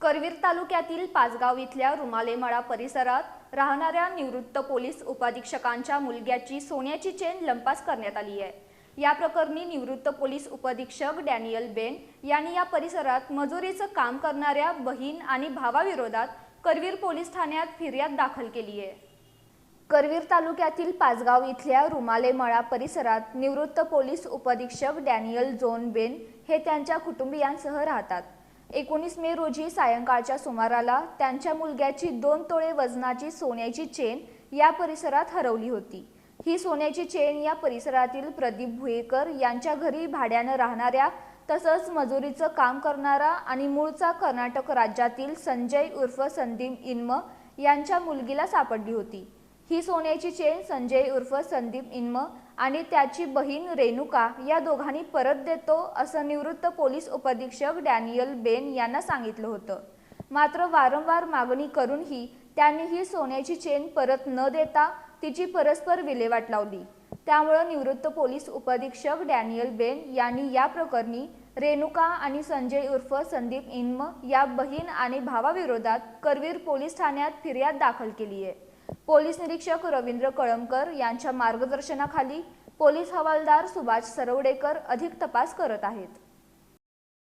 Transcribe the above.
करवीर तालुक्यातील पाचगाव इथल्या रुमालेमळा परिसरात राहणाऱ्या निवृत्त पोलीस उपाधीक्षकांच्या मुलग्याची सोन्याची चेन लंपास करण्यात आली आहे। या प्रकरणी निवृत्त पोलीस उपाधीक्षक डॅनियल बेन यांनी या परिसरात मजुरीचं काम करणाऱ्या बहीण आणि भावाविरोधात करवीर पोलीस ठाण्यात फिर्याद दाखल केली आहे। करवीर तालुक्यातील पाचगाव इथल्या रुमालेमळा परिसरात निवृत्त पोलीस उपाधीक्षक डॅनियल जोन बेन हे त्यांच्या कुटुंबियांसह राहतात। 19 मे रोजी सायंकाळच्या सुमाराला त्यांच्या मुलग्याची 2 तोळे वजनाची सोन्याची चेन या परिसरात हरवली होती। ही सोन्याची चेन या परिसरातील प्रदीप भुईकर यांच्या घरी भाड्याने राहणाऱ्या तसंच मजुरीचं काम करणारा आणि मूळचा कर्नाटक राज्यातील संजय उर्फ संदीप इन्म यांच्या मुलगीला सापडली होती। ही सोन्याची चेन संजय उर्फ संदीप इन्म आणि त्याची बहीण रेणुका या दोघांनी परत देतो असं निवृत्त पोलीस उपाधीक्षक डॅनियल बेन यांना सांगितलं होतं। मात्र वारंवार मागणी करूनही त्यांनी ही सोन्याची चेन परत न देता तिची परस्पर विल्हेवाट लावली। त्यामुळे निवृत्त पोलीस उपाधीक्षक डॅनियल बेन यांनी या प्रकरणी रेणुका आणि संजय उर्फ संदीप इन्म या बहीण आणि भावाविरोधात करवीर पोलीस ठाण्यात फिर्याद दाखल केली आहे। पोलीस निरीक्षक रवींद्र कळमकर यांच्या मार्गदर्शनाखाली पोलीस हवालदार सुभाष सरवडेकर अधिक तपास करत आहेत।